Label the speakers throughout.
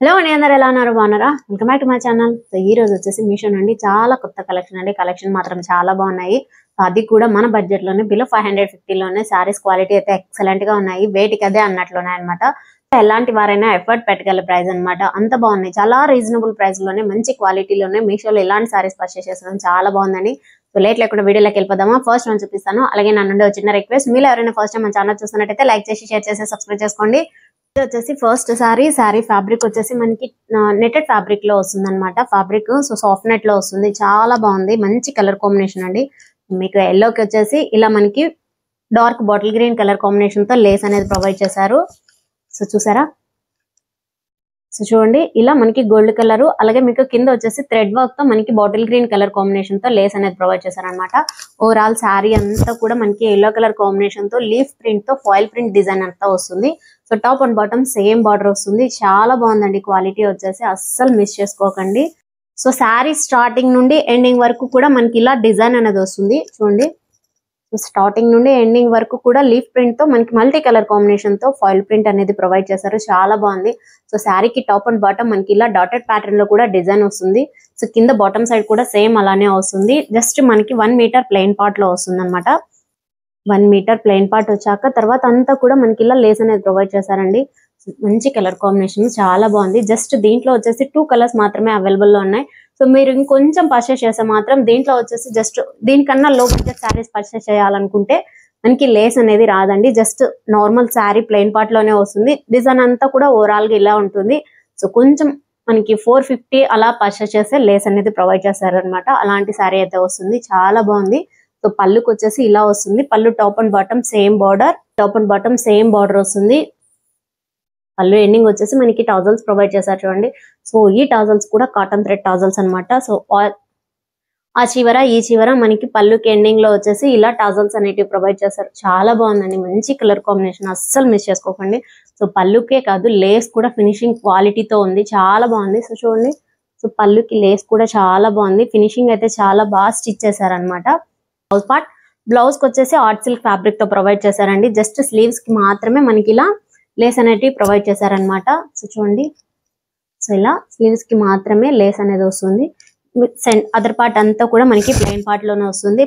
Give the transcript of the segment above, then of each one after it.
Speaker 1: Hello అండి, అందరూ ఎలా ఉన్నారు? బాగున్నారా? Welcome back to my channel. So ఈ రోజు వచ్చేసి మీషో నుండి చాలా కొత్త కలెక్షన్ అండి. కలెక్షన్ మాత్రం చాలా బాగున్నాయి. అది కూడా మన బడ్జెట్ లోనే బిలో 550 లోనే సారీస్ క్వాలిటీ అయితే ఎక్సలెంట్ గా ఉన్నాయి. వేటికి అదే అన్నట్లున్నాయి అనమాట. ఎలాంటి వారైనా ఎఫర్ట్ పెట్టగల ప్రైస్ అనమాట. అంత బాగున్నాయి. చాలా రీజనబుల్ ప్రైస్ లోనే మంచి క్వాలిటీలోనే మీషోలో ఇలాంటి సారీస్ పర్చేస్ చేస్తున్నాం. చాలా బాగుందని. సో లేట్ లేకుండా వీడియోలోకి వెళ్ళిపోదామా? ఫస్ట్ నేను చూపిస్తాను. అలాగే నా నుండి చిన్న రిక్వెస్ట్, మీరు ఎవరైనా ఫస్ట్ టైం మన ఛానల్ చూస్తున్నట్టయితే లైక్ చేసి, షేర్ చేసి, సబ్స్క్రైబ్ చేసుకోండి. వచ్చేసి ఫస్ట్ సారీ ఫ్యాబ్రిక్ వచ్చేసి మనకి నెటెడ్ ఫ్యాబ్రిక్ లో వస్తుంది అనమాట. ఫ్యాబ్రిక్ సో సాఫ్ట్ నెట్ లో వస్తుంది. చాలా బాగుంది. మంచి కలర్ కాంబినేషన్ అండి. మీకు ఎల్లోకి వచ్చేసి ఇలా మనకి dark bottle green colour combination తో లేస్ అనేది ప్రొవైడ్ చేశారు. సో చూసారా? సో చూడండి, ఇలా మనకి గోల్డ్ కలర్, అలాగే మీకు కింద వచ్చేసి థ్రెడ్ వర్క్ తో మనకి బాటిల్ గ్రీన్ కలర్ కాంబినేషన్ తో లేస్ అనేది ప్రొవైడ్ చేశారనమాట. ఓవరాల్ శారీ అంతా కూడా మనకి ఎల్లో కలర్ కాంబినేషన్ తో లీఫ్ ప్రింట్ తో ఫాయిల్ ప్రింట్ డిజైన్ అంతా వస్తుంది. So top and bottom same border వస్తుంది. చాలా బాగుందండి. క్వాలిటీ వచ్చేసి అస్సలు మిస్ చేసుకోకండి. సో శారీ స్టార్టింగ్ నుండి ఎండింగ్ వరకు కూడా మనకి ఇలా డిజైన్ అనేది వస్తుంది. చూడండి, స్టార్టింగ్ నుండి ఎండింగ్ వరకు కూడా లీఫ్ ప్రింట్ తో మనకి మల్టీ కలర్ కాంబినేషన్ తో ఫాయిల్ ప్రింట్ అనేది ప్రొవైడ్ చేశారు. చాలా బాగుంది. సో శారీకి టాప్ అండ్ బాటమ్ మనకి ఇలా డాటెడ్ ప్యాటర్న్ లో కూడా డిజైన్ వస్తుంది. సో కింద బాటమ్ సైడ్ కూడా సేమ్ అలానే వస్తుంది. జస్ట్ మనకి 1 మీటర్ ప్లెయిన్ పార్ట్ లో వస్తుంది అనమాట. 1 మీటర్ ప్లెయిన్ పార్ట్ వచ్చాక తర్వాత అంతా కూడా మనకి ఇలా లేస్ అనేది ప్రొవైడ్ చేశారండి. మంచి కలర్ కాంబినేషన్, చాలా బాగుంది. జస్ట్ దీంట్లో వచ్చేసి 2 కలర్స్ మాత్రమే అవైలబుల్ లో ఉన్నాయి. సో మీరు ఇంకొంచెం పర్చేస్ చేస్తే మాత్రం దీంట్లో వచ్చేసి జస్ట్ దీనికన్నా లో బడ్జెట్ శారీస్ పర్చేస్ చేయాలనుకుంటే మనకి లేస్ అనేది రాదండి. Just normal sari plain part లోనే వస్తుంది. డిజైన్ అంతా కూడా ఓవరాల్ గా ఇలా ఉంటుంది. సో కొంచెం మనకి 450 అలా పర్చేస్ చేస్తే లేస్ అనేది ప్రొవైడ్ చేస్తారు అనమాట. అలాంటి శారీ అయితే వస్తుంది. చాలా బాగుంది. సో పళ్ళుకి వచ్చేసి ఇలా వస్తుంది. పళ్ళు top and bottom same border వస్తుంది. పళ్ళు ఎండింగ్ వచ్చేసి మనకి టాజల్స్ ప్రొవైడ్ చేశారు. చూడండి, సో ఈ టాజల్స్ కూడా కాటన్ థ్రెడ్ టాజల్స్ అనమాట. సో ఆ చివర ఈ చివర మనకి పళ్ళుకి ఎండింగ్ లో వచ్చేసి ఇలా టాజల్స్ అనేటివి ప్రొవైడ్ చేశారు. చాలా బాగుందండి. మంచి కలర్ కాంబినేషన్, అస్సలు మిస్ చేసుకోకండి. సో పళ్ళుకే కాదు, లేస్ కూడా ఫినిషింగ్ క్వాలిటీతో ఉంది. చాలా బాగుంది. సో చూడండి, సో పళ్ళుకి లేస్ కూడా చాలా బాగుంది. ఫినిషింగ్ అయితే చాలా బాగా స్టిచ్ చేశారనమాట. బ్లౌజ్ కి వచ్చేసి ఆర్ట్ సిల్క్ ఫ్యాబ్రిక్ తో ప్రొవైడ్ చేశారండి. జస్ట్ స్లీవ్స్ కి మాత్రమే మనకి ఇలా లేస్ అనేది ప్రొవైడ్ చేశారనమాట. సో చూడండి, సో ఇలా స్లీవ్స్ కి మాత్రమే లేస్ అనేది వస్తుంది. అదర్ పార్ట్ అంతా కూడా మనకి ప్లెయిన్ పార్ట్ లోనే వస్తుంది.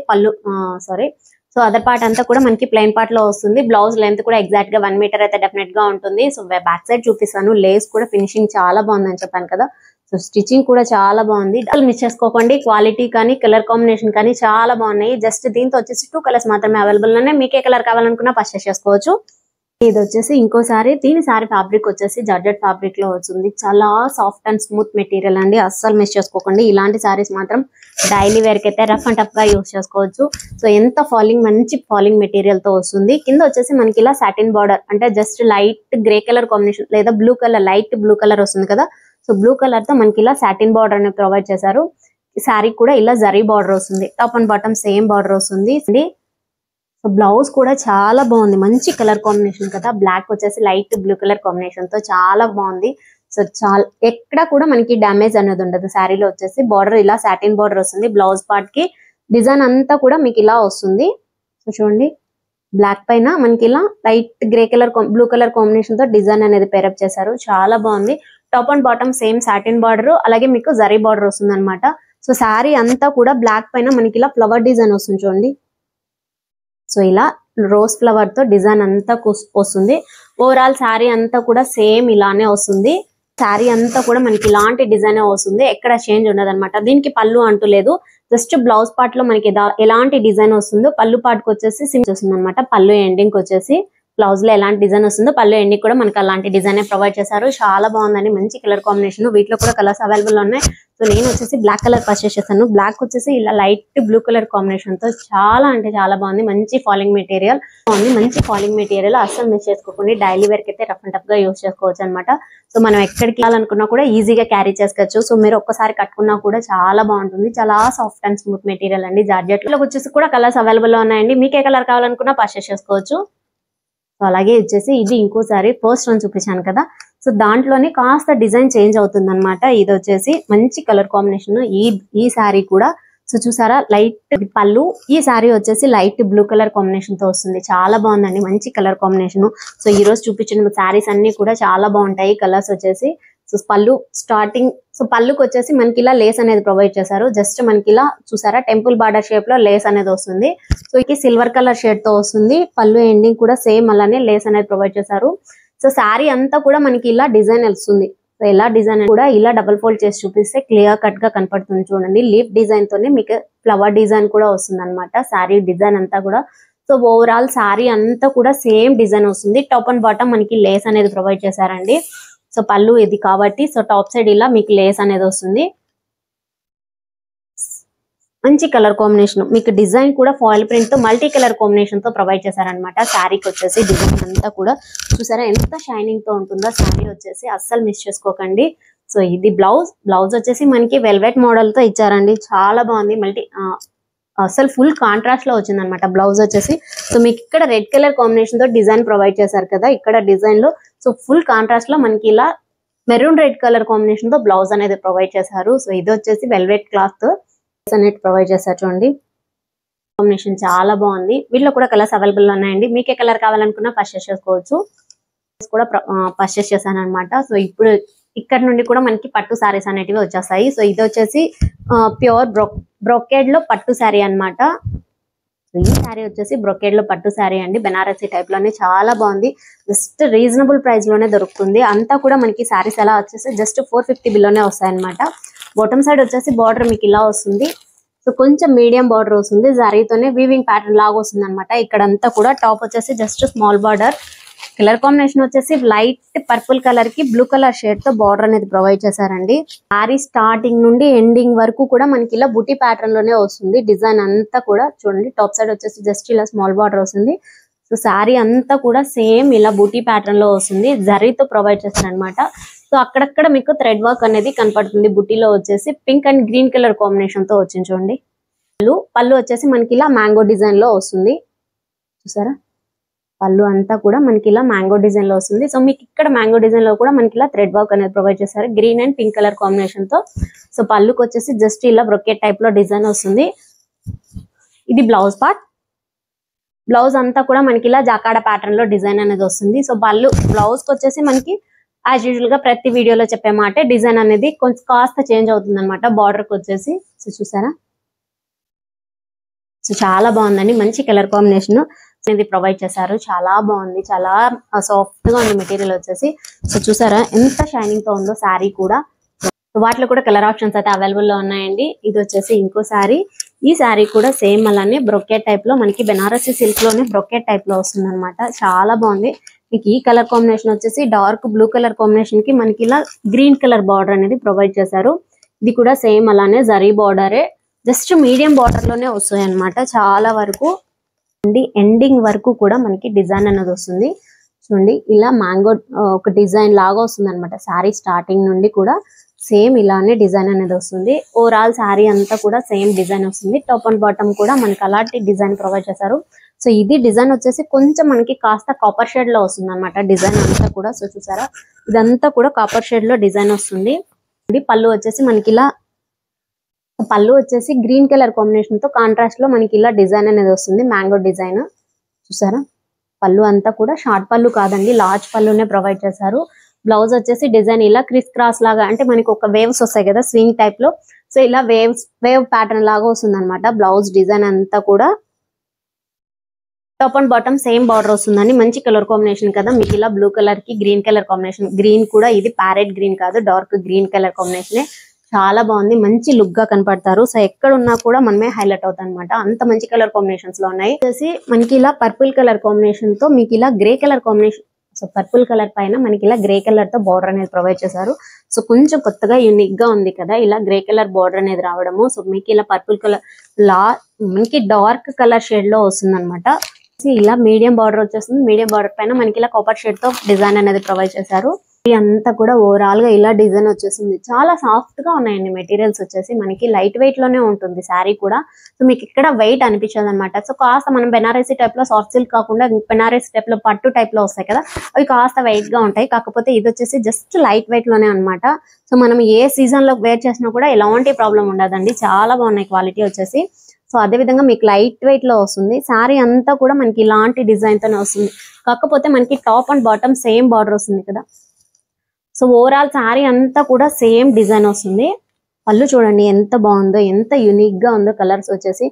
Speaker 1: సో అదర్ పార్ట్ అంతా కూడా మనకి ప్లెయిన్ పార్ట్ లో వస్తుంది. బ్లౌజ్ లెంత్ కూడా ఎగ్జాక్ట్ గా 1 మీటర్ అయితే డెఫినెట్ గా ఉంటుంది. సో బ్యాక్ సైడ్ చూపిస్తాను. లేస్ కూడా ఫినిషింగ్ చాలా బాగుందని చెప్పాను కదా. సో స్టిచ్చింగ్ కూడా చాలా బాగుంది. మిస్ చేసుకోకండి. క్వాలిటీ కానీ కలర్ కాంబినేషన్ కానీ చాలా బాగున్నాయి. జస్ట్ దీంతో వచ్చేసి 2 కలర్స్ మాత్రమే అవైలబుల్ ఉన్నాయి. మీకు ఏ కలర్ కావాలనుకున్నా పర్చేస్ చేసుకోవచ్చు. ఇది వచ్చేసి ఇంకోసారి దీని సారీ ఫ్యాబ్రిక్ వచ్చేసి జార్జెట్ ఫ్యాబ్రిక్ లో వస్తుంది. చాలా సాఫ్ట్ అండ్ స్మూత్ మెటీరియల్ అండి. అస్సలు మిస్ చేసుకోకండి. ఇలాంటి సారీస్ మాత్రం డైలీ వేర్ కి అయితే రఫ్ అండ్ టఫ్ గా యూస్ చేసుకోవచ్చు. సో ఎంత మంచి ఫాలింగ్ మెటీరియల్ తో వస్తుంది. కింద వచ్చేసి మనకి ఇలా సాటిన్ బార్డర్, అంటే just light grey colour combination లేదా blue colour, light blue colour వస్తుంది కదా. సో బ్లూ కలర్ తో మనకి ఇలా సాటిన్ బార్డర్ అనేది ప్రొవైడ్ చేశారు. ఈ సారీ కూడా ఇలా జరీ బార్డర్ వస్తుంది. Top and bottom same border వస్తుంది. సో బ్లౌజ్ కూడా చాలా బాగుంది. మంచి కలర్ కాంబినేషన్ కదా. బ్లాక్ వచ్చేసి లైట్ బ్లూ కలర్ కాంబినేషన్ తో చాలా బాగుంది. సో చాలా ఎక్కడ కూడా మనకి డ్యామేజ్ అనేది ఉండదు. శారీలో వచ్చేసి బార్డర్ ఇలా సాటిన్ బార్డర్ వస్తుంది. బ్లౌజ్ పార్ట్ కి డిజైన్ అంతా కూడా మీకు ఇలా వస్తుంది. సో చూడండి, బ్లాక్ పైన మనకి ఇలా light grey colour blue colour combination తో డిజైన్ అనేది పేరప్ చేశారు. చాలా బాగుంది. Top and bottom same satin border, అలాగే మీకు జరీ బార్డర్ వస్తుంది అనమాట. సో శారీ అంతా కూడా బ్లాక్ పైన మనకి ఇలా ఫ్లవర్ డిజైన్ వస్తుంది. చూడండి, సో ఇలా రోజ్ ఫ్లవర్ తో డిజైన్ అంతా వస్తుంది. ఓవరాల్ శారీ అంతా కూడా సేమ్ ఇలానే వస్తుంది. శారీ అంతా కూడా మనకి ఇలాంటి డిజైన్ వస్తుంది. ఎక్కడ చేంజ్ ఉండదు అనమాట. దీనికి పళ్ళు అంటూ లేదు. జస్ట్ బ్లౌజ్ పార్ట్ లో మనకి ఎలాంటి డిజైన్ వస్తుందో పళ్ళు పార్ట్ కి వచ్చేసి సింపుల్ వస్తుంది అనమాట. పళ్ళు ఎండింగ్ వచ్చేసి బ్లౌజ్ లో ఎలాంటి డిజైన్ వస్తుందో పళ్ళు ఎండింగ్ కూడా మనకి అలాంటి డిజైన్ ప్రొవైడ్ చేశారు. చాలా బాగుందండి. మంచి కలర్ కాంబినేషన్. వీటిలో కూడా కలర్స్ అవైలబుల్ ఉన్నాయి. సో నేను వచ్చేసి బ్లాక్ కలర్ పర్చేస్ చేశాను. బ్లాక్ వచ్చేసి ఇలా లైట్ బ్లూ కలర్ కాంబినేషన్ తో చాలా అంటే చాలా బాగుంది. మంచి ఫాలింగ్ మెటీరియల్ అస్సలు మిస్ చేసుకోకండి. డైలీ వేర్ కి అయితే రఫ్ అండ్ టఫ్ గా యూస్ చేసుకోవచ్చు అనమాట. సో మనం ఎక్కడికి వెళ్ళాలనుకున్నా కూడా ఈజీగా క్యారీ చేసుకోవచ్చు. సో మీరు ఒక్కసారి కట్టుకున్నా కూడా చాలా బాగుంటుంది. చాలా సాఫ్ట్ అండ్ స్మూత్ మెటీరియల్ అండి. జార్జెట్ లో వచ్చేసి కూడా కలర్స్ అవైలబుల్ లో ఉన్నాయండి. మీకు ఏ కలర్ కావాలనుకున్నా పర్చేస్ చేసుకోవచ్చు. సో అలాగే వచ్చేసి ఇది ఇంకోసారి ఫస్ట్ వన్ చూపించాను కదా. సో దాంట్లోనే కాస్త డిజైన్ చేంజ్ అవుతుంది అనమాట. ఇది వచ్చేసి మంచి కలర్ కాంబినేషన్. ఈ శారీ కూడా సో చూసారా, లైట్ పళ్ళు. ఈ శారీ వచ్చేసి లైట్ బ్లూ కలర్ కాంబినేషన్ తో వస్తుంది. చాలా బాగుందండి. మంచి కలర్ కాంబినేషన్. సో ఈ రోజు చూపించిన శారీస్ అన్ని కూడా చాలా బాగుంటాయి. కలర్స్ వచ్చేసి సో పళ్ళు స్టార్టింగ్, సో పళ్ళుకి వచ్చేసి మనకి ఇలా లేస్ అనేది ప్రొవైడ్ చేశారు. జస్ట్ మనకి ఇలా చూసారా టెంపుల్ బార్డర్ షేప్ లో లేస్ అనేది వస్తుంది. సో ఇది సిల్వర్ కలర్ షేడ్ తో వస్తుంది. పళ్ళు ఎండింగ్ కూడా సేమ్ అలానే లేస్ అనేది ప్రొవైడ్ చేశారు. సో శారీ అంతా కూడా మనకి ఇలా డిజైన్ వస్తుంది. సో ఎలా డిజైన్ కూడా ఇలా డబుల్ ఫోల్డ్ చేసి చూపిస్తే క్లియర్ కట్ గా కనపడుతుంది చూడండి. లీఫ్ డిజైన్ తోనే మీకు ఫ్లవర్ డిజైన్ కూడా వస్తుంది అనమాట శారీ డిజైన్ అంతా కూడా. సో ఓవరాల్ శారీ అంతా కూడా సేమ్ డిజైన్ వస్తుంది. టాప్ అండ్ బాటమ్ మనకి లేస్ అనేది ప్రొవైడ్ చేశారండి. సో పళ్ళు ఇది కాబట్టి సో టాప్ సైడ్ ఇలా మీకు లేస్ అనేది వస్తుంది. మంచి కలర్ కాంబినేషన్, మీకు డిజైన్ కూడా ఫాయిల్ ప్రింట్ తో మల్టీ కలర్ కాంబినేషన్ తో ప్రొవైడ్ చేశారనమాట. శారీకి వచ్చేసి డిజైన్ అంతా కూడా చూసారా ఎంత షైనింగ్ తో ఉంటుందో శారీ వచ్చేసి, అస్సలు మిస్ చేసుకోకండి. సో ఇది బ్లౌజ్ వచ్చేసి మనకి వెల్వెట్ మోడల్ తో ఇచ్చారండి. చాలా బాగుంది. అసలు ఫుల్ కాంట్రాస్ట్ లో వచ్చింది అనమాట బ్లౌజ్ వచ్చేసి. సో మీకు ఇక్కడ రెడ్ కలర్ కాంబినేషన్ తో డిజైన్ ప్రొవైడ్ చేశారు కదా ఇక్కడ డిజైన్ లో. సో ఫుల్ కాంట్రాస్ట్ లో మనకి ఇలా మెరూన్ రెడ్ కలర్ కాంబినేషన్ తో బ్లౌజ్ అనేది ప్రొవైడ్ చేశారు. సో ఇది వచ్చేసి వెల్వెట్ క్లాత్ అనేది ప్రొవైడ్ చేశారు చూడండి. కాంబినేషన్ చాలా బాగుంది. వీటిలో కూడా కలర్స్ అవైలబుల్ ఉన్నాయండి. మీకు ఏ కలర్ కావాలనుకున్నా పర్చేస్ చేసుకోవచ్చు. కూడా పర్చేస్ చేశాను అనమాట. సో ఇప్పుడు ఇక్కడ నుండి కూడా మనకి పట్టు సారీస్ అనేటివి వచ్చేస్తాయి. సో ఇది వచ్చేసి ప్యూర్ బ్రొకేడ్ లో పట్టు శారీ అనమాట. ఈ శారీ వచ్చేసి బ్రొకేడ్ లో పట్టు శారీ అండి. బెనారసీ టైప్ లోనే చాలా బాగుంది. జస్ట్ రీజనబుల్ ప్రైస్ లోనే దొరుకుతుంది. అంతా కూడా మనకి శారీస్ ఎలా వచ్చేసి జస్ట్ 450 బిల్లోనే వస్తాయి అనమాట. బాటమ్ సైడ్ వచ్చేసి బార్డర్ మీకు ఇలా వస్తుంది. సో కొంచెం మీడియం బార్డర్ వస్తుంది. జరీతోనే వీవింగ్ ప్యాటర్న్ లాగా వస్తుంది అనమాట. ఇక్కడ అంతా కూడా టాప్ వచ్చేసి just small border. Colour combination వచ్చేసి లైట్ పర్పుల్ కలర్ కి బ్లూ కలర్ షేడ్ తో బార్డర్ అనేది ప్రొవైడ్ చేశారండి. శారీ స్టార్టింగ్ నుండి ఎండింగ్ వరకు కూడా మనకి ఇలా బుటీ ప్యాటర్న్ లోనే వస్తుంది. డిజైన్ అంతా కూడా చూడండి. టాప్ సైడ్ వచ్చేసి జస్ట్ ఇలా స్మాల్ బార్డర్ వస్తుంది. సో శారీ అంతా కూడా సేమ్ ఇలా బూటీ ప్యాటర్న్ లో వస్తుంది. జరీతో ప్రొవైడ్ చేస్తారనమాట. సో అక్కడక్కడ మీకు థ్రెడ్ వర్క్ అనేది కనపడుతుంది. బుటీలో వచ్చేసి pink and green colour combination తో వచ్చింది చూడండి. పళ్ళు వచ్చేసి మనకి ఇలా మ్యాంగో డిజైన్ లో వస్తుంది. చూసారా పళ్ళు అంతా కూడా మనకి ఇలా మ్యాంగో డిజైన్ లో వస్తుంది. సో మీకు ఇక్కడ మ్యాంగో డిజైన్ లో కూడా మనకి ఇలా థ్రెడ్ వర్క్ అనేది ప్రొవైడ్ చేస్తారు green and pink colour combination తో. సో పళ్ళుకి వచ్చేసి జస్ట్ ఇలా బ్రొకెట్ టైప్ లో డిజైన్ వస్తుంది. ఇది బ్లౌజ్ పార్ట్. బ్లౌజ్ అంతా కూడా మనకి ఇలా జాకాడ ప్యాటర్న్ లో డిజైన్ అనేది వస్తుంది. సో బ్లౌజ్ కి వచ్చేసి మనకి యాజ్ యూజువల్ గా ప్రతి వీడియోలో చెప్పే మాట డిజైన్ అనేది కొంచెం కాస్త చేంజ్ అవుతుంది అనమాట బార్డర్ కి వచ్చేసి. సో చూసారా సో చాలా బాగుందండి. మంచి కలర్ కాంబినేషన్ అనేది ప్రొవైడ్ చేశారు. చాలా బాగుంది. చాలా సాఫ్ట్ గా ఉంది మెటీరియల్ వచ్చేసి. సో చూసారా ఎంత షైనింగ్ తో ఉందో శారీ కూడా. వాటిలో కూడా కలర్ ఆప్షన్స్ అయితే అవైలబుల్ లో ఉన్నాయండి. ఇది వచ్చేసి ఇంకో శారీ. ఈ శారీ కూడా సేమ్ అలానే బ్రొకెట్ టైప్ లో మనకి బెనారసీ సిల్క్ లోనే బ్రొకెట్ టైప్ లో వస్తుంది అనమాట. చాలా బాగుంది. మీకు ఈ కలర్ కాంబినేషన్ వచ్చేసి డార్క్ బ్లూ కలర్ కాంబినేషన్ కి మనకి ఇలా గ్రీన్ కలర్ బార్డర్ అనేది ప్రొవైడ్ చేశారు. ఇది కూడా సేమ్ అలానే జరీ బార్డరే. జస్ట్ మీడియం బార్డర్ లోనే వస్తాయి అనమాట. చాలా వరకు ఎండింగ్ వరకు కూడా మనకి డిజైన్ అనేది వస్తుంది. చూడండి ఇలా మ్యాంగో ఒక డిజైన్ లాగా వస్తుంది అనమాట. శారీ స్టార్టింగ్ నుండి కూడా సేమ్ ఇలానే డిజైన్ అనేది వస్తుంది. ఓవరాల్ శారీ అంతా కూడా సేమ్ డిజైన్ వస్తుంది. టాప్ అండ్ బాటమ్ కూడా మనకి అలాంటి డిజైన్ ప్రొవైడ్ చేశారు. సో ఇది డిజైన్ వచ్చేసి కొంచెం మనకి కాస్త కాపర్ షేడ్ లో వస్తుంది అనమాట డిజైన్ అంతా కూడా. సో చూసారా ఇదంతా కూడా కాపర్ షేడ్ లో డిజైన్ వస్తుంది. ఇది పళ్ళు వచ్చేసి మనకి ఇలా పళ్ళు వచ్చేసి గ్రీన్ కలర్ కాంబినేషన్ తో కాంట్రాస్ట్ లో మనకి ఇలా డిజైన్ అనేది వస్తుంది. మ్యాంగో డిజైన్ చూసారా. పళ్ళు అంతా కూడా షార్ట్ పళ్ళు కాదండి, లార్జ్ పళ్ళునే ప్రొవైడ్ చేశారు. బ్లౌజ్ వచ్చేసి డిజైన్ ఇలా క్రిస్ క్రాస్ లాగా, అంటే మనకి ఒక వేవ్స్ వస్తాయి కదా స్వింగ్ టైప్ లో. సో ఇలా వేవ్ ప్యాటర్న్ లాగా వస్తుంది అనమాట బ్లౌజ్ డిజైన్ అంతా కూడా. Top and bottom same border వస్తుందండి. మంచి కలర్ కాంబినేషన్ కదా. మీకు ఇలా బ్లూ కలర్ కి గ్రీన్ కలర్ కాంబినేషన్. గ్రీన్ కూడా ఇది ప్యారెట్ గ్రీన్ కాదు, డార్క్ గ్రీన్ కలర్ కాంబినేషన్. చాలా బాగుంది. మంచి లుక్ గా కనపడతారు. సో ఎక్కడ ఉన్నా కూడా మనమే హైలైట్ అవుతాం అనమాట. అంత మంచి కలర్ కాంబినేషన్స్ లో ఉన్నాయి. వచ్చేసి మనకి ఇలా పర్పుల్ కలర్ కాంబినేషన్ తో మీకు ఇలా grey colour combination. So purple colour పైన మనకి ఇలా గ్రే కలర్ తో బార్డర్ అనేది ప్రొవైడ్ చేశారు. సో కొంచెం కొత్తగా యూనిక్ గా ఉంది కదా ఇలా గ్రే కలర్ బార్డర్ అనేది రావడము. సో మీకు ఇలా పర్పుల్ కలర్ మనకి డార్క్ కలర్ షేడ్ లో వస్తుంది అనమాట. ఇలా మీడియం బార్డర్ వచ్చేస్తుంది. మీడియం బార్డర్ పైన మనకి ఇలా కాపర్ షేడ్ తో డిజైన్ అనేది ప్రొవైడ్ చేశారు. అంతా కూడా ఓవరాల్ గా ఇలా డిజైన్ వచ్చేసింది. చాలా సాఫ్ట్ గా ఉన్నాయండి మెటీరియల్స్ వచ్చేసి. మనకి లైట్ వెయిట్ లోనే ఉంటుంది శారీ కూడా. సో మీకు ఇక్కడ వెయిట్ అనిపించదు అనమాట. సో కాస్త మనం బెనారసీ టైప్ లో సాఫ్ట్ సిల్క్ కాకుండా బెనారసీ టైప్ లో పట్టు టైప్ లో వస్తాయి కదా, అవి కాస్త వెయిట్ గా ఉంటాయి. కాకపోతే ఇది వచ్చేసి జస్ట్ లైట్ వెయిట్ లోనే అనమాట. సో మనం ఏ సీజన్ లో వేర్ చేసినా కూడా ఎలాంటి ప్రాబ్లం ఉండదండి. చాలా బాగున్నాయి క్వాలిటీ వచ్చేసి. సో అదే విధంగా మీకు లైట్ వెయిట్ లో వస్తుంది. శారీ అంతా కూడా మనకి ఇలాంటి డిజైన్ తోనే వస్తుంది. కాకపోతే మనకి top and bottom same border వస్తుంది కదా. సో ఓవరాల్ శారీ అంతా కూడా సేమ్ డిజైన్ వస్తుంది. పళ్ళు చూడండి ఎంత బాగుందో, ఎంత యూనిక్ గా ఉందో. కలర్స్ వచ్చేసి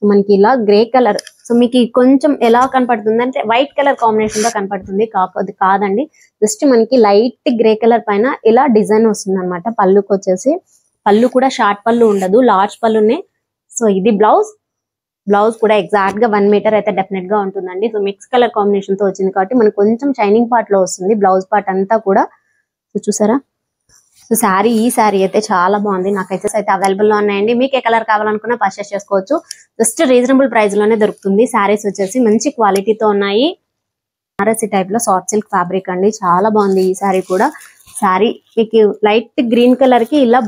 Speaker 1: మనకి ఇలా గ్రే కలర్. సో మీకు కొంచెం ఎలా కనపడుతుంది అంటే వైట్ కలర్ కాంబినేషన్ గా కనపడుతుంది, కాకపోతే కాదండి, జస్ట్ మనకి లైట్ గ్రే కలర్ పైన ఇలా డిజైన్ వస్తుంది అనమాట. పళ్ళుకి వచ్చేసి పళ్ళు కూడా షార్ట్ పళ్ళు ఉండదు, లార్జ్ పళ్ళునే. సో ఇది బ్లౌజ్. బ్లౌజ్ కూడా ఎగ్జాక్ట్ గా 1 మీటర్ అయితే డెఫినెట్ గా ఉంటుందండి. సో మిక్స్ కలర్ కాంబినేషన్ తో వచ్చింది కాబట్టి మనకు కొంచెం షైనింగ్ పార్ట్ లో వస్తుంది బ్లౌజ్ పార్ట్ అంతా కూడా. సో చూసారా, సో శారీ, ఈ శారీ అయితే చాలా బాగుంది. నాకైతే అయితే అవైలబుల్ లో ఉన్నాయండి. మీకు ఏ కలర్ కావాలనుకున్నా పర్చేస్ చేసుకోవచ్చు. జస్ట్ రీజనబుల్ ప్రైస్ లోనే దొరుకుతుంది. శారీస్ వచ్చేసి మంచి క్వాలిటీతో ఉన్నాయి. బనారసి టైప్ లో సాఫ్ట్ సిల్క్ ఫ్యాబ్రిక్ అండి, చాలా బాగుంది ఈ శారీ కూడా. శారీ మీకు లైట్ గ్రీన్ కలర్ కి ఇలా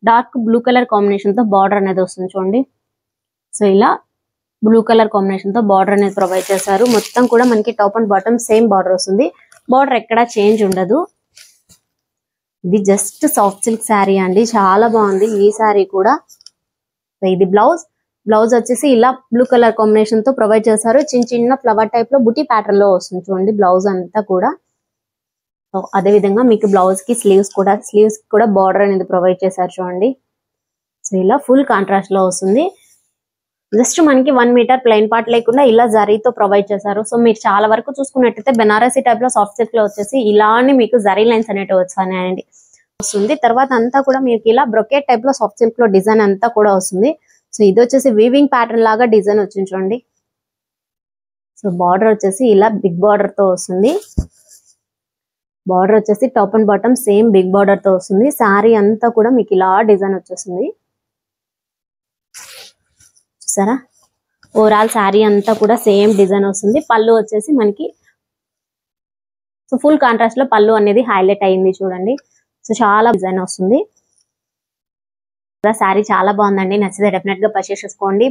Speaker 1: డార్క్ బ్లూ కలర్ కాంబినేషన్ తో బార్డర్ అనేది వస్తుంది చూడండి. సో ఇలా బ్లూ కలర్ కాంబినేషన్ తో బార్డర్ అనేది ప్రొవైడ్ చేశారు. మొత్తం కూడా మనకి top and bottom same border వస్తుంది. బార్డర్ ఎక్కడా చేంజ్ ఉండదు. ఇది జస్ట్ సాఫ్ట్ సిల్క్ శారీ అండి, చాలా బాగుంది ఈ శారీ కూడా. ఇది బ్లౌజ్. బ్లౌజ్ వచ్చేసి ఇలా బ్లూ కలర్ కాంబినేషన్ తో ప్రొవైడ్ చేశారు. చిన్న చిన్న ఫ్లవర్ టైప్ లో బుటీ ప్యాటర్న్ లో వస్తుంది చూడండి బ్లౌజ్ అంతా కూడా. సో అదే విధంగా మీకు బ్లౌజ్ కి స్లీవ్స్ కూడా బార్డర్ అనేది ప్రొవైడ్ చేశారు చూడండి. సో ఇలా ఫుల్ కాంట్రాస్ట్ లో వస్తుంది. జస్ట్ మనకి 1 మీటర్ ప్లెయిన్ పార్ట్ లేకుండా ఇలా జరీతో ప్రొవైడ్ చేశారు. సో మీరు చాలా వరకు చూసుకున్నట్టయితే బెనారసీ టైప్ లో సాఫ్ట్ సిల్క్ లో వచ్చేసి ఇలానే మీకు జరీ లైన్స్ అనేవి వస్తుంది. తర్వాత అంతా కూడా మీకు ఇలా బ్రొకెట్ టైప్ లో సాఫ్ట్ సిల్క్ లో డిజైన్ అంతా కూడా వస్తుంది. సో ఇది వచ్చేసి వీవింగ్ ప్యాటర్న్ లాగా డిజైన్ వచ్చింది చూడండి. సో బార్డర్ వచ్చేసి ఇలా బిగ్ బార్డర్ తో వస్తుంది. బార్డర్ వచ్చేసి top and bottom same big border తో వస్తుంది. శారీ అంతా కూడా మీకు ఇలా డిజైన్ వచ్చేస్తుంది. చూసారా, ఓవరాల్ శారీ అంతా కూడా సేమ్ డిజైన్ వస్తుంది. పళ్ళు వచ్చేసి మనకి సో ఫుల్ కాంట్రాస్ట్ లో పళ్ళు అనేది హైలైట్ అయింది చూడండి. సో చాలా డిజైన్ వస్తుంది. శారీ చాలా బాగుందండి, నచ్చితే డెఫినెట్ గా పర్చేస్ చేసుకోండి.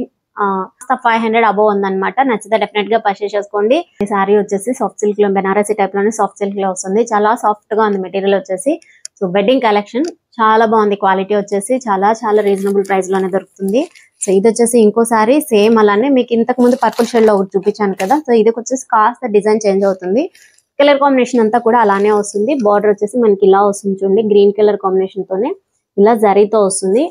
Speaker 1: 500 అబోవ్ ఉందన్నమాట. నచ్చితే డెఫినెట్ గా పర్చేస్ చేసుకోండి. ఈ శారీ వచ్చేసి సాఫ్ట్ సిల్క్ లో బెనారసీ టైప్ లోనే సాఫ్ట్ సిల్క్ లో వస్తుంది. చాలా సాఫ్ట్ గా ఉంది మెటీరియల్ వచ్చేసి. సో వెడ్డింగ్ కలెక్షన్ చాలా బాగుంది. క్వాలిటీ వచ్చేసి చాలా చాలా రీజనబుల్ ప్రైస్ లోనే దొరుకుతుంది. సో ఇది వచ్చేసి ఇంకో సారీ సేమ్ అలానే మీకు ఇంతకు ముందు పర్పుల్ షేడ్ లో ఒకటి చూపించాను కదా. సో ఇది వచ్చేసి కాస్త డిజైన్ చేంజ్ అవుతుంది. కలర్ కాంబినేషన్ అంతా కూడా అలానే వస్తుంది. బార్డర్ వచ్చేసి మనకి ఇలా వస్తుంది చూడండి, గ్రీన్ కలర్ కాంబినేషన్ తోనే ఇలా జరీతో వస్తుంది.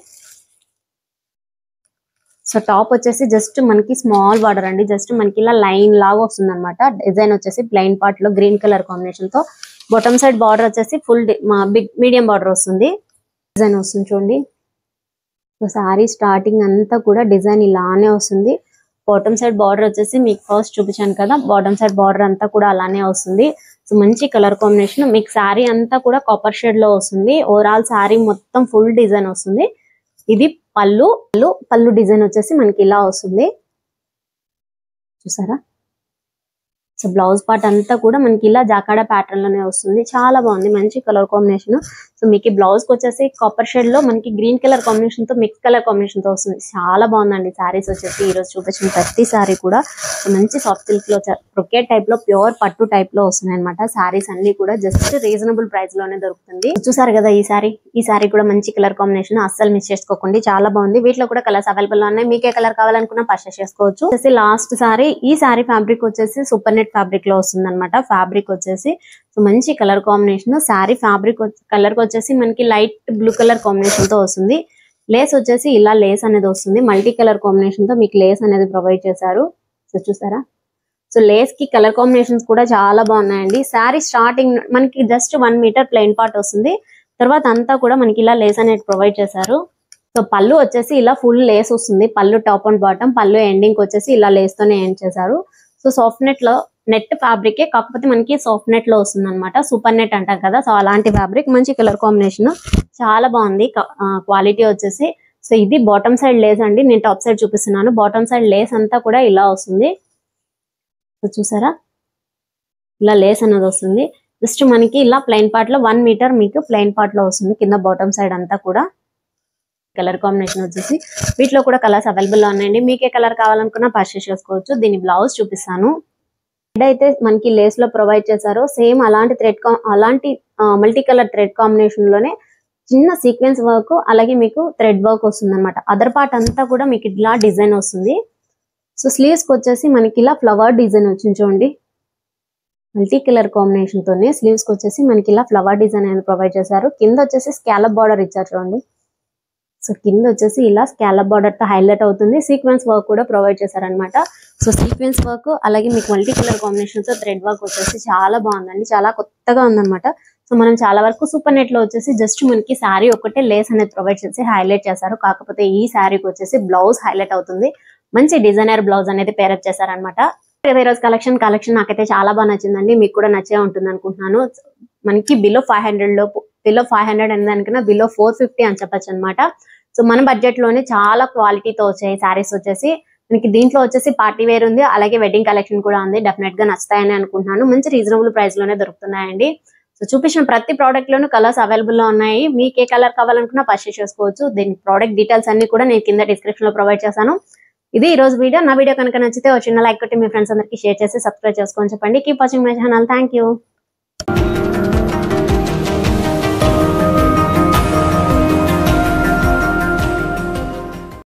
Speaker 1: సో టాప్ వచ్చేసి జస్ట్ మనకి స్మాల్ బార్డర్ అండి, జస్ట్ మనకి ఇలా లైన్ లాగా వస్తుంది అనమాట. డిజైన్ వచ్చేసి ప్లెయిన్ పార్ట్ లో గ్రీన్ కలర్ కాంబినేషన్ తో. బాటమ్ సైడ్ బార్డర్ వచ్చేసి ఫుల్ మీడియం బార్డర్ వస్తుంది. డిజైన్ వస్తుంది చూడండి. సో శారీ స్టార్టింగ్ అంతా కూడా డిజైన్ ఇలానే వస్తుంది. బాటమ్ సైడ్ బార్డర్ వచ్చేసి మీకు ఫస్ట్ చూపించాను కదా, బాటమ్ సైడ్ బార్డర్ అంతా కూడా అలానే వస్తుంది. సో మంచి కలర్ కాంబినేషన్. మీకు శారీ అంతా కూడా కాపర్ షేడ్ లో వస్తుంది. ఓవరాల్ శారీ మొత్తం ఫుల్ డిజైన్ వస్తుంది. ఇది పళ్ళు డిజైన్ వచ్చేసి మనకి ఇలా వస్తుంది చూసారా. సో బ్లౌజ్ పార్ట్ అంతా కూడా మనకి ఇలా జాకాడా ప్యాటర్న్ లోనే వస్తుంది. చాలా బాగుంది, మంచి కలర్ కాంబినేషన్. సో మీకు బ్లౌజ్ కి వచ్చేసి కాపర్ షేడ్ లో మనకి గ్రీన్ కలర్ కాంబినేషన్ తో మిక్స్ కలర్ కాంబినేషన్ తో వస్తుంది. చాలా బాగుందండి శారీస్ వచ్చేసి. ఈ రోజు చూపించిన ప్రతి శారీ కూడా మంచి సాఫ్ట్ సిల్క్ లో బ్రొకెట్ టైప్ లో ప్యూర్ పట్టు టైప్ లో వస్తున్నాయి అనమాట. శారీస్ అన్ని కూడా జస్ట్ రీజనబుల్ ప్రైస్ లోనే దొరుకుతుంది. చూసారు కదా ఈ శారీ కూడా మంచి కలర్ కాంబినేషన్, అస్సలు మిస్ చేసుకోకండి. చాలా బాగుంది. వీటిలో కూడా కలర్స్ అవైలబుల్ ఉన్నాయి. మీకే కలర్ కావాలనుకున్నా పర్చేస్ చేసుకోవచ్చు. లాస్ట్ శారీ, ఈ శారీ ఫ్యాబ్రిక్ వచ్చేసి సూపర్ నెట్ ఫ్యాబ్రిక్ లో వస్తుంది అనమాట. ఫ్యాబ్రిక్ వచ్చేసి సో మంచి colour combination. Sari fabric colour వచ్చేసి మనకి లైట్ బ్లూ కలర్ కాంబినేషన్ తో వస్తుంది. లేస్ వచ్చేసి ఇలా లేస్ అనేది వస్తుంది. మల్టీ కలర్ కాంబినేషన్ తో మీకు లేస్ అనేది ప్రొవైడ్ చేశారు. సో చూసారా, సో లేస్ కి కలర్ కాంబినేషన్స్ కూడా చాలా బాగున్నాయండి. శారీ స్టార్టింగ్ మనకి జస్ట్ 1 మీటర్ ప్లెయిన్ పార్ట్ వస్తుంది. తర్వాత అంతా కూడా మనకి ఇలా లేస్ అనేది ప్రొవైడ్ చేశారు. సో పళ్ళు వచ్చేసి ఇలా ఫుల్ లేస్ వస్తుంది. పళ్ళు టాప్ అండ్ బాటమ్, పళ్ళు ఎండింగ్ వచ్చేసి ఇలా లేస్ తోనే ఎండ్ చేశారు. సో సాఫ్ట్ నెట్ లో నెట్ ఫ్యాబ్రికే, కాకపోతే మనకి సాఫ్ట్ నెట్ లో వస్తుంది అనమాట. సూపర్ నెట్ అంటారు కదా, సో అలాంటి ఫ్యాబ్రిక్. మంచి కలర్ కాంబినేషన్, చాలా బాగుంది క్వాలిటీ వచ్చేసి. సో ఇది బాటమ్ సైడ్ లేస్ అండి, నేను టాప్ సైడ్ చూపిస్తున్నాను. బాటమ్ సైడ్ లేస్ అంతా కూడా ఇలా వస్తుంది. సో చూసారా, ఇలా లేస్ అనేది వస్తుంది. జస్ట్ మనకి ఇలా ప్లెయిన్ పార్ట్ లో 1 మీటర్ మీకు ప్లెయిన్ పార్ట్ లో వస్తుంది. కింద బాటమ్ సైడ్ అంతా కూడా కలర్ కాంబినేషన్ వచ్చేసి. వీటిలో కూడా కలర్స్ అవైలబుల్ గా ఉన్నాయండి. మీకే కలర్ కావాలనుకున్నా పర్చేస్ చేసుకోవచ్చు. దీని బ్లౌజ్ చూపిస్తాను. అయితే మనకి లేస్ లో ప్రొవైడ్ చేశారు. సేమ్ అలాంటి మల్టీ కలర్ థ్రెడ్ కాంబినేషన్ లోనే చిన్న సీక్వెన్స్ వర్క్, అలాగే మీకు థ్రెడ్ వర్క్ వస్తుంది అనమాట. అదర్ పార్ట్ అంతా కూడా మీకు ఇలా డిజైన్ వస్తుంది. సో స్లీవ్స్ కి వచ్చేసి మనకి ఇలా ఫ్లవర్ డిజైన్ వచ్చింది చూడండి. మల్టీ కలర్ కాంబినేషన్ తోనే స్లీవ్స్ కి వచ్చేసి మనకి ఇలా ఫ్లవర్ డిజైన్ అనేది ప్రొవైడ్ చేశారు. కింద వచ్చేసి స్కాలప్ బార్డర్ ఇచ్చారు చూడండి. సో కింద వచ్చేసి ఇలా స్కాలప్ బార్డర్ తో హైలైట్ అవుతుంది. సీక్వెన్స్ వర్క్ కూడా ప్రొవైడ్ చేశారనమాట. సో సీక్వెన్స్ వర్క్ అలాగే మీకు మల్టీ కలర్ కాంబినేషన్ తో థ్రెడ్ వర్క్ వచ్చేసి చాలా బాగుందండి. చాలా కొత్తగా ఉందన్నమాట. సో మనం చాలా వరకు సూపర్ నెట్ లో వచ్చేసి జస్ట్ మనకి శారీ ఒకటే లేస్ అనేది ప్రొవైడ్ చేసి హైలైట్ చేశారు. కాకపోతే ఈ శారీకి వచ్చేసి బ్లౌజ్ హైలైట్ అవుతుంది. మంచి డిజైనర్ బ్లౌజ్ అనేది పేరప్ చేశారనమాట. ఈ రోజు కలెక్షన్ నాకైతే చాలా బాగా నచ్చిందండి. మీకు కూడా నచ్చే ఉంటుంది అనుకుంటున్నాను. మనకి బిలో 500 లోపు, బిలో 500 అనే దానికన్నా బిలో 450 అని చెప్పచ్చు అనమాట. సో మన బడ్జెట్ లోనే చాలా క్వాలిటీతో వచ్చాయి శారీస్ వచ్చేసి. మనకి దీంట్లో వచ్చేసి పార్టీ వేర్ ఉంది, అలాగే వెడ్డింగ్ కలెక్షన్ కూడా ఉంది. డెఫినెట్ గా నచ్చుతాయని అనుకుంటున్నాను. మంచి రీజనబుల్ ప్రైస్ లోనే దొరుకుతున్నాయండి. సో చూపించిన ప్రతి ప్రోడక్ట్ లోను కలర్స్ అవైలబుల్ లో ఉన్నాయి. మీకు ఏ కలర్ కావాలనుకున్నా పర్చేస్ చేసుకోవచ్చు. దీని ప్రోడక్ట్ డీటెయిల్స్ అన్ని కూడా నేను కింద డిస్క్రిప్షన్ లో ప్రొవైడ్ చేశాను. ఇది ఈ రోజు వీడియో. నా వీడియో కనుక నచ్చితే ఒక చిన్న లైక్ కొట్టి మీ ఫ్రెండ్స్ అందరికి షేర్ చేసి సబ్స్క్రైబ్ చేసుకోని చెప్పండి. Keep watching my channel. Thank you.